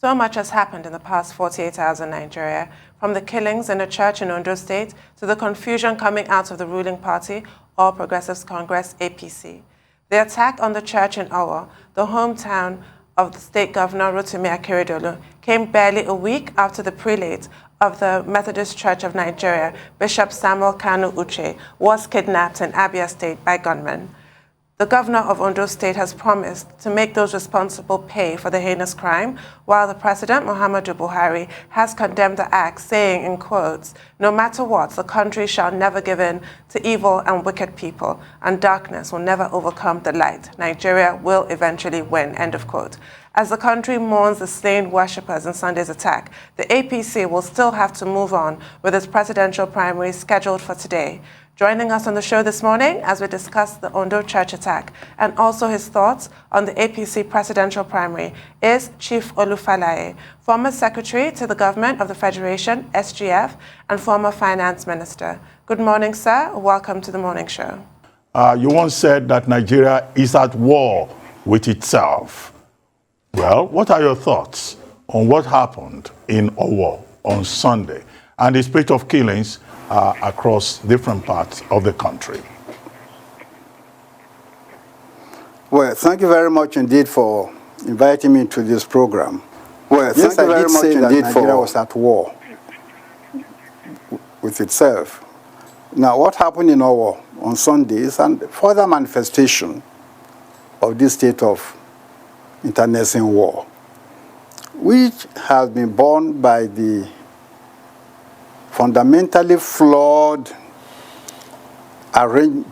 So much has happened in the past 48 hours in Nigeria, from the killings in a church in Ondo State to the confusion coming out of the ruling party, All Progressives Congress, APC. The attack on the church in Owo, the hometown of the state governor Rotimi Akeredolu, came barely a week after the prelate of the Methodist Church of Nigeria, Bishop Samuel Kanu Uche, was kidnapped in Abia State by gunmen. The governor of Ondo State has promised to make those responsible pay for the heinous crime, while the president, Muhammadu Buhari, has condemned the act, saying, in quotes, "No matter what, the country shall never give in to evil and wicked people, and darkness will never overcome the light. Nigeria will eventually win," end of quote. As the country mourns the slain worshippers in Sunday's attack, the APC will still have to move on with its presidential primary scheduled for today. Joining us on the show this morning as we discuss the Ondo church attack and also his thoughts on the APC presidential primary is Chief Olu Falae, former secretary to the government of the Federation, SGF, and former finance minister. Good morning, sir. Welcome to the morning show. You once said that Nigeria is at war with itself. Well, what are your thoughts on what happened in Owo on Sunday and the spate of killings across different parts of the country? Well, thank you very much indeed for inviting me to this program. Well, yes, thank you very much indeed for Nigeria was at war with itself. Now, what happened in Owo on Sunday is a further manifestation of this state of internecine war, which has been born by the fundamentally flawed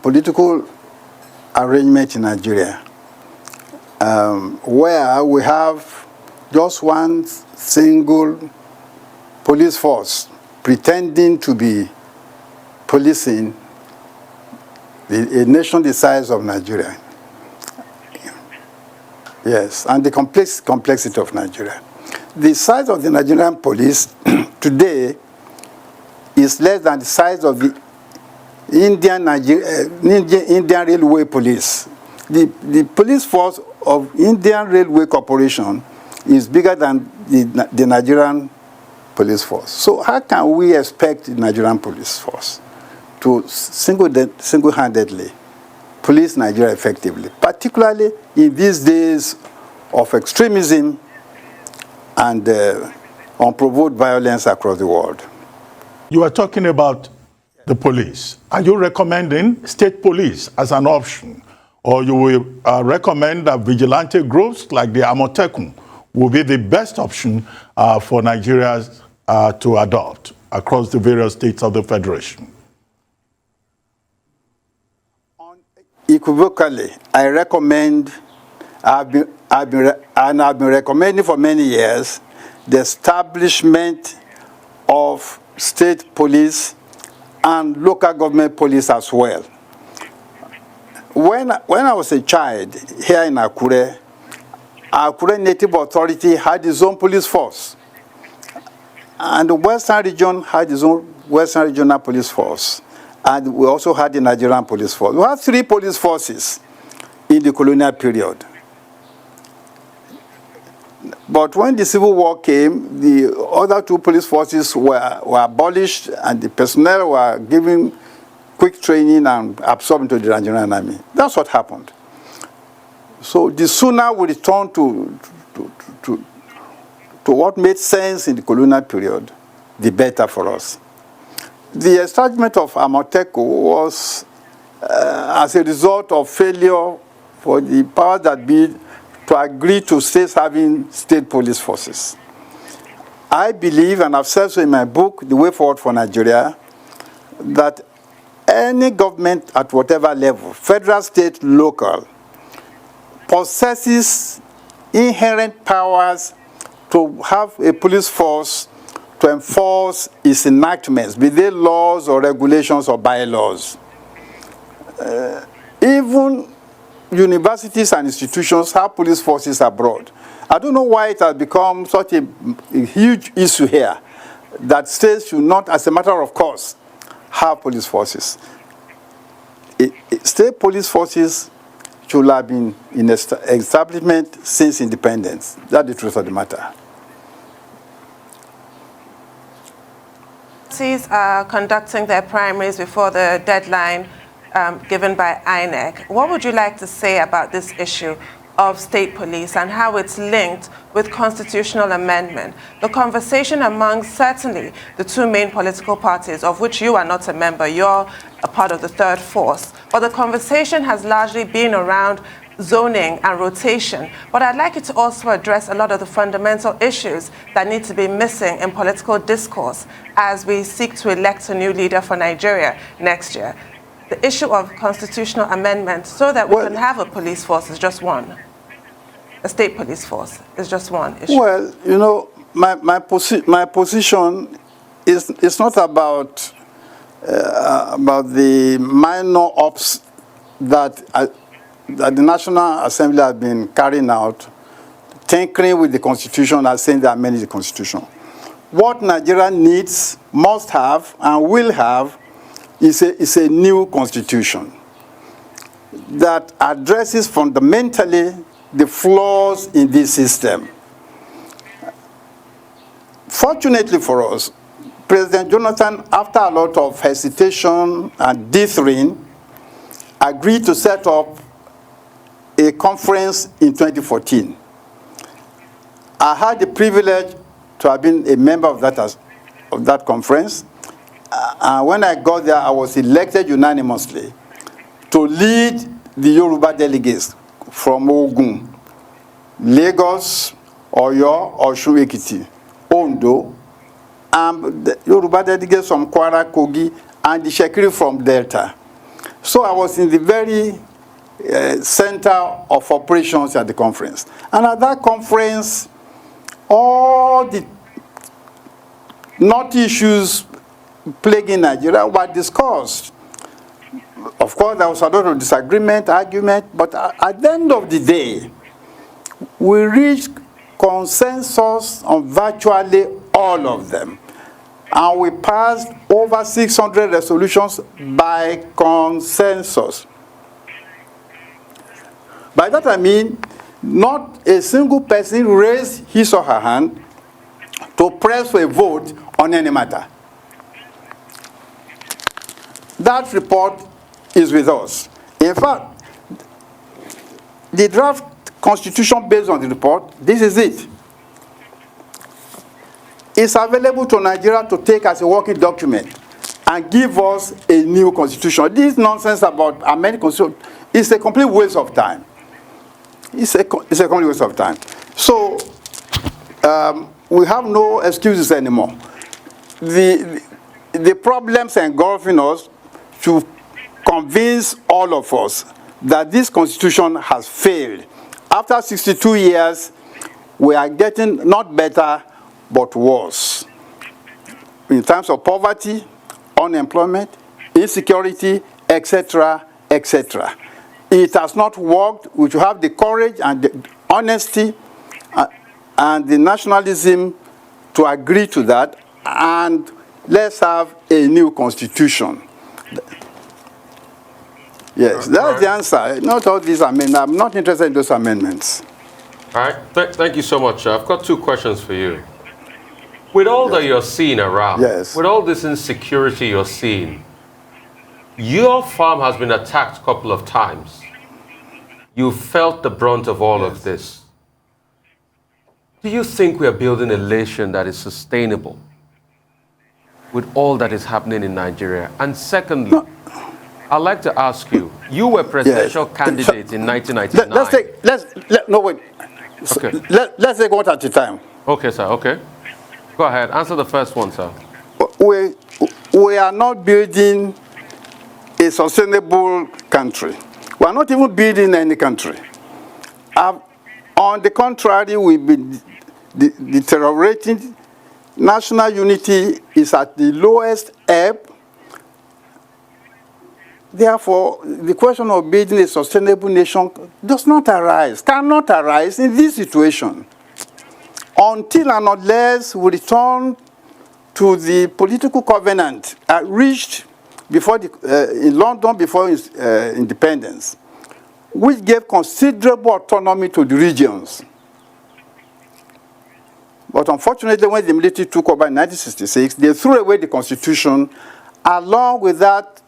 political arrangement in Nigeria, where we have just one single police force pretending to be policing a nation the size of Nigeria. Yes, and the complexity of Nigeria. The size of the Nigerian police today is less than the size of the Indian Railway Police. The police force of Indian Railway Corporation is bigger than the Nigerian police force. So how can we expect the Nigerian police force to single-handedly police Nigeria effectively, particularly in these days of extremism and unprovoked violence across the world? You are talking about the police. Are you recommending state police as an option? Or you will recommend that vigilante groups like the Amotekun will be the best option for Nigeria to adopt across the various states of the Federation? Equivocally, I recommend, I've been recommending for many years, the establishment of state police and local government police as well. When I was a child here in Akure Native Authority had its own police force, and the Western region had its own Western Regional Police Force, and we also had the Nigerian Police Force. We had 3 police forces in the colonial period. But when the Civil War came, the other 2 police forces were abolished, and the personnel were given quick training and absorbed into the Nigerian army. That's what happened. So the sooner we return to what made sense in the colonial period, the better for us. The establishment of Amotekun was as a result of failure for the powers that be to agree to states having state police forces. I believe, and I've said so in my book, The Way Forward for Nigeria, that any government at whatever level, federal, state, local, possesses inherent powers to have a police force to enforce its enactments, be they laws or regulations or bylaws. Even universities and institutions have police forces abroad. I don't know why it has become such a huge issue here that states should not, as a matter of course, have police forces. State police forces should have been in establishment since independence. That's the truth of the matter. Parties are conducting their primaries before the deadline given by INEC. What would you like to say about this issue of state police and how it's linked with constitutional amendment? The conversation among certainly the two main political parties, of which you are not a member, you're a part of the third force, but the conversation has largely been around zoning and rotation. But I'd like you to also address a lot of the fundamental issues that need to be missing in political discourse as we seek to elect a new leader for Nigeria next year. The issue of constitutional amendment so that we can have a police force is just one. A state police force is just one issue. Well, you know, my position is not about the minor ops that the National Assembly has been carrying out, tinkering with the Constitution and saying they are amending the Constitution. What Nigeria needs, must have, and will have is a new Constitution that addresses fundamentally the flaws in this system. Fortunately for us, President Jonathan, after a lot of hesitation and dithering, agreed to set up a conference in 2014. I had the privilege to have been a member of that conference. And when I got there, I was elected unanimously to lead the Yoruba delegates from Ogun, Lagos, Oyo, Osun Ekiti, Ondo, and the Yoruba delegates from Kwara, Kogi, and the Shekiri from Delta. So I was in the very center of operations at the conference. And at that conference, all the knotty issues plaguing Nigeria were discussed. Of course, there was a lot of disagreement, argument, but at the end of the day, we reached consensus on virtually all of them. And we passed over 600 resolutions by consensus. By that I mean, not a single person raised his or her hand to press for a vote on any matter. That report is with us. In fact, the draft constitution based on the report, this is it. It's available to Nigeria to take as a working document and give us a new constitution. This nonsense about amending constitution is a complete waste of time. It's a complete waste of time. So we have no excuses anymore. The problems engulfing us should convince all of us that this constitution has failed. After 62 years, we are getting not better, but worse. In terms of poverty, unemployment, insecurity, etc., etc. It has not worked. We should have the courage and the honesty and the nationalism to agree to that, and let's have a new constitution. Yes, that's the answer. Not all these amendments. I'm not interested in those amendments. All right. Thank you so much. I've got two questions for you. With all that you're seeing around, with all this insecurity you're seeing, your farm has been attacked a couple of times. You felt the brunt of all of this. Do you think we are building a nation that is sustainable with all that is happening in Nigeria? And secondly, I'd like to ask you, you were presidential candidate in 1999. No, wait. Okay. Let's take one at a time. Okay, sir, okay. Go ahead, answer the first one, sir. We are not building a sustainable country. We are not even building any country. On the contrary, we've been deteriorating. National unity is at the lowest ebb. Therefore, the question of building a sustainable nation does not arise, cannot arise in this situation. Until and unless we return to the political covenant reached before in London before independence, which gave considerable autonomy to the regions. But unfortunately, when the military took over in 1966, they threw away the constitution along with that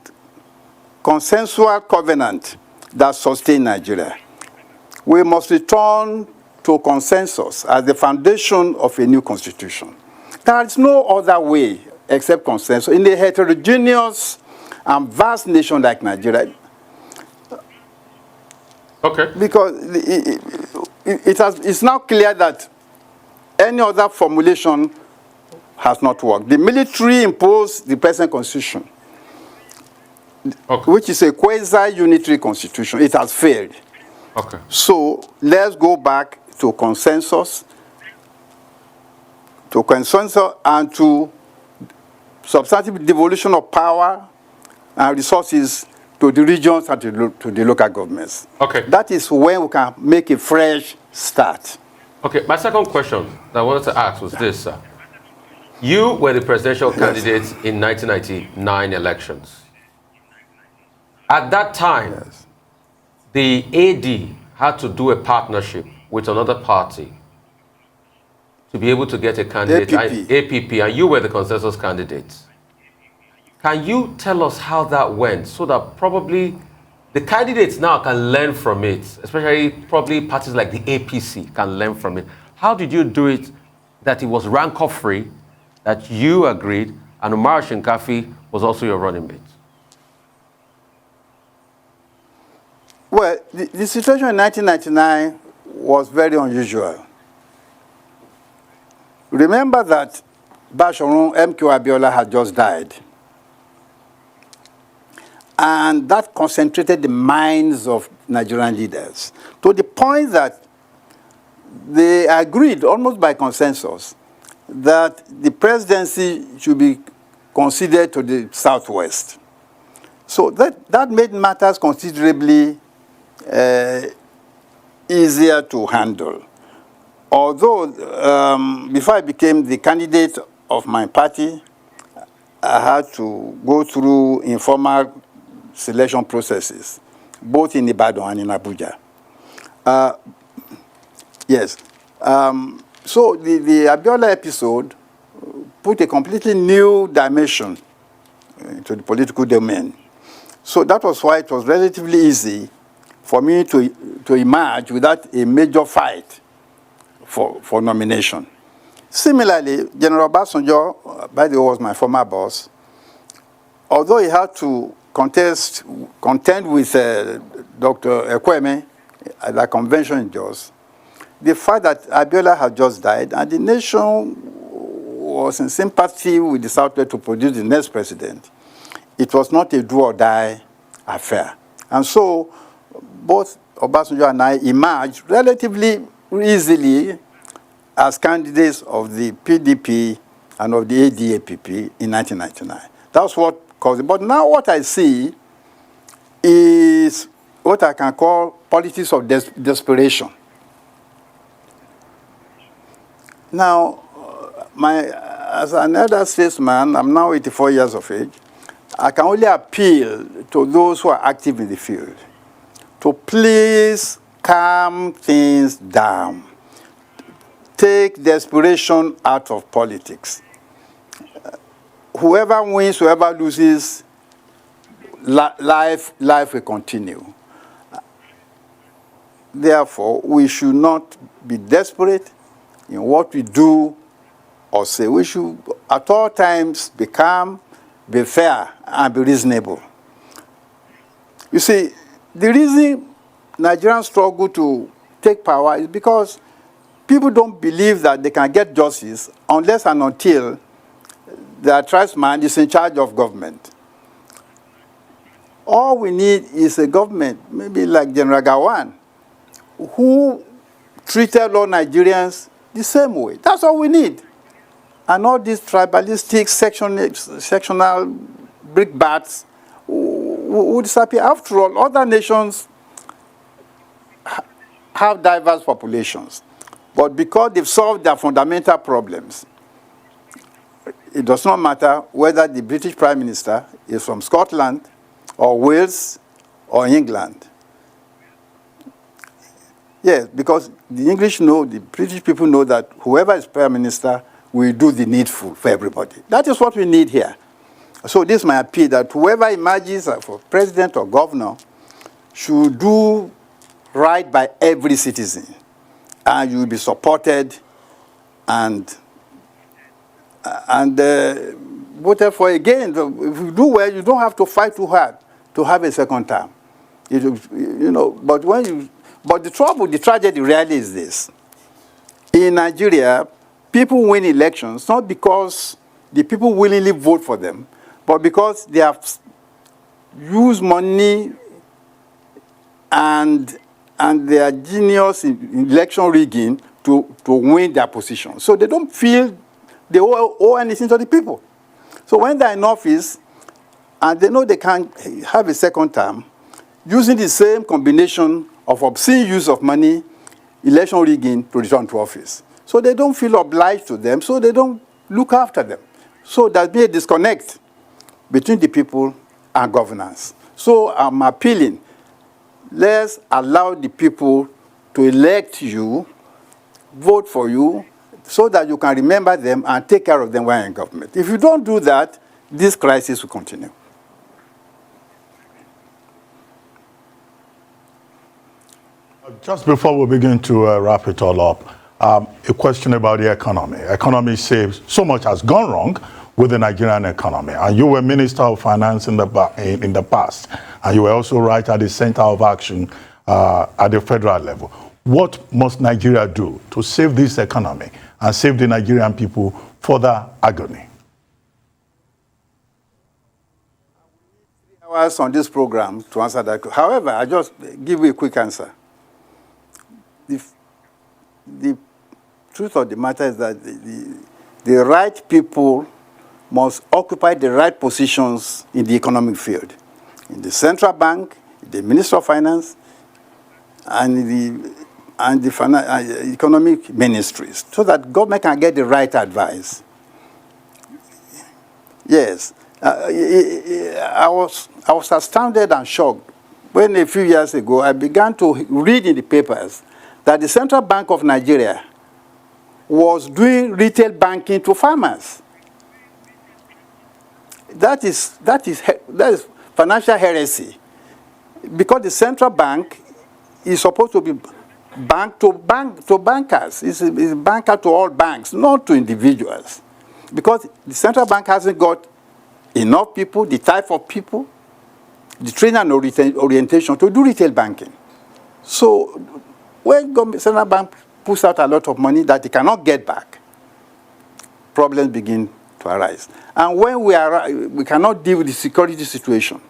consensual covenant that sustained Nigeria. We must return to consensus as the foundation of a new constitution. There is no other way except consensus. In a heterogeneous and vast nation like Nigeria, okay, because it's now clear that any other formulation has not worked. The military imposed the present constitution, okay, which is a quasi-unitary constitution. It has failed. Okay. So let's go back to consensus, and to substantive devolution of power and resources to the regions and to the local governments. Okay. That is when we can make a fresh start. Okay, my second question that I wanted to ask was this, sir. You were the presidential candidate in 1999 elections. At that time, the AD had to do a partnership with another party to be able to get a candidate, APP, and you were the consensus candidate. Can you tell us how that went so that probably the candidates now can learn from it, especially probably parties like the APC can learn from it? How did you do it that it was rancor-free, that you agreed, and Umar Shinkafi was also your running mate? Well, the situation in 1999 was very unusual. Remember that Basharun MQ Abiola had just died. And that concentrated the minds of Nigerian leaders to the point that they agreed, almost by consensus, that the presidency should be conceded to the Southwest. So that made matters considerably easier to handle. Although, before I became the candidate of my party, I had to go through informal selection processes, both in Ibadan and in Abuja. Yes. So the Abiola episode put a completely new dimension into the political domain. So that was why it was relatively easy for me to emerge without a major fight for nomination. Similarly, General Obasanjo, by the way, was my former boss. Although he had to contend with Dr. Ekweme at the convention in Jos, the fact that Abiola had just died and the nation was in sympathy with the Southwest to produce the next president, it was not a do-or-die affair. And so both Obasanjo and I emerged relatively easily as candidates of the PDP and of the ADAPP in 1999. That's what caused it. But now what I see is what I can call politics of desperation. Now, as an elder statesman, I'm now 84 years of age, I can only appeal to those who are active in the field to please calm things down. Take desperation out of politics. Whoever wins, whoever loses, life will continue. Therefore, we should not be desperate in what we do or say. We should at all times be calm, be fair, and be reasonable. You see, the reason Nigerians struggle to take power is because people don't believe that they can get justice unless and until their tribesman is in charge of government. All we need is a government, maybe like General Gawan, who treated all Nigerians the same way. That's all we need. And all these tribalistic, sectional brickbats will disappear. After all, other nations have diverse populations. But because they've solved their fundamental problems, it does not matter whether the British Prime Minister is from Scotland or Wales or England. Yes, because the English know, the British people know that whoever is Prime Minister will do the needful for everybody. That is what we need here. So this is my appeal, that whoever emerges for president or governor should do right by every citizen. And you will be supported and voted for again. If you do well, you don't have to fight too hard to have a second term. But the trouble, the tragedy really is this. In Nigeria, people win elections not because the people willingly vote for them, but because they have used money and their genius in election rigging to win their position. So they don't feel they owe anything to the people. So when they're in office and they know they can have a second term, using the same combination of obscene use of money, election rigging to return to office. So they don't feel obliged to them, so they don't look after them. So there's been a disconnect between the people and governance. So I'm appealing, let's allow the people to elect you, vote for you, so that you can remember them and take care of them when you're in government. If you don't do that, this crisis will continue. Just before we begin to wrap it all up, a question about the economy. Economy says so much has gone wrong with the Nigerian economy. And you were Minister of Finance in the past. And you were also right at the center of action at the federal level. What must Nigeria do to save this economy and save the Nigerian people further agony? 3 hours on this program to answer that. However, I just give you a quick answer. The truth of the matter is that the right people must occupy the right positions in the economic field. In the central bank, the Minister of Finance, and the economic ministries, so that government can get the right advice. Yes, I was astounded and shocked when a few years ago I began to read in the papers that the Central Bank of Nigeria was doing retail banking to farmers. That is financial heresy, because the central bank is supposed to be bank to bankers. It's a banker to all banks, not to individuals, because the central bank hasn't got enough people, the type of people, the training and orientation to do retail banking. So when the central bank puts out a lot of money that it cannot get back, problems begin to arise. And when we cannot deal with the security situation,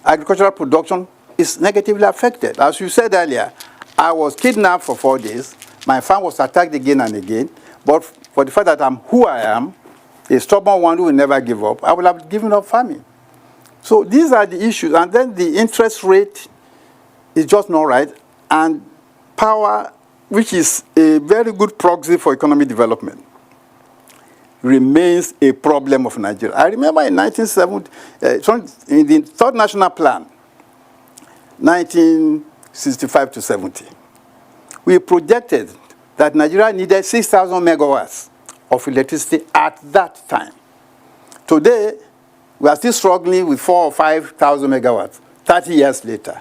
agricultural production is negatively affected. As you said earlier, I was kidnapped for 4 days. My farm was attacked again and again. But for the fact that I'm who I am, a stubborn one who will never give up, I will have given up farming. So these are the issues. And then the interest rate is just not right. And power, which is a very good proxy for economic development, remains a problem of Nigeria. I remember in 1970, in the Third National Plan, 1965 to 70, we projected that Nigeria needed 6,000 megawatts of electricity at that time. Today, we are still struggling with 4,000 or 5,000 megawatts, 30 years later.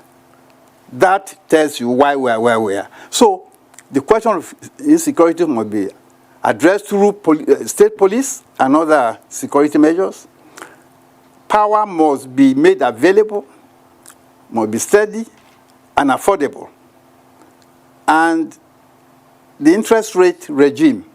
That tells you why we are where we are. So the question of insecurity must be addressed through state police and other security measures. Power must be made available, must be steady and affordable. And the interest rate regime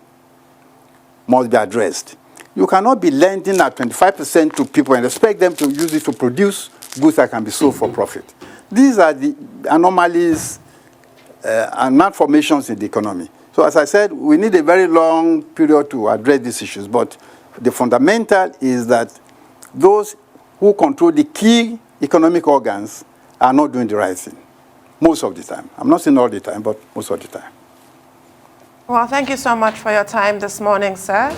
must be addressed. You cannot be lending at 25% to people and expect them to use it to produce goods that can be sold for profit. These are the anomalies and malformations in the economy. So as I said, we need a very long period to address these issues. But the fundamental is that those who control the key economic organs are not doing the right thing. Most of the time. I'm not saying all the time, but most of the time. Well, thank you so much for your time this morning, sir.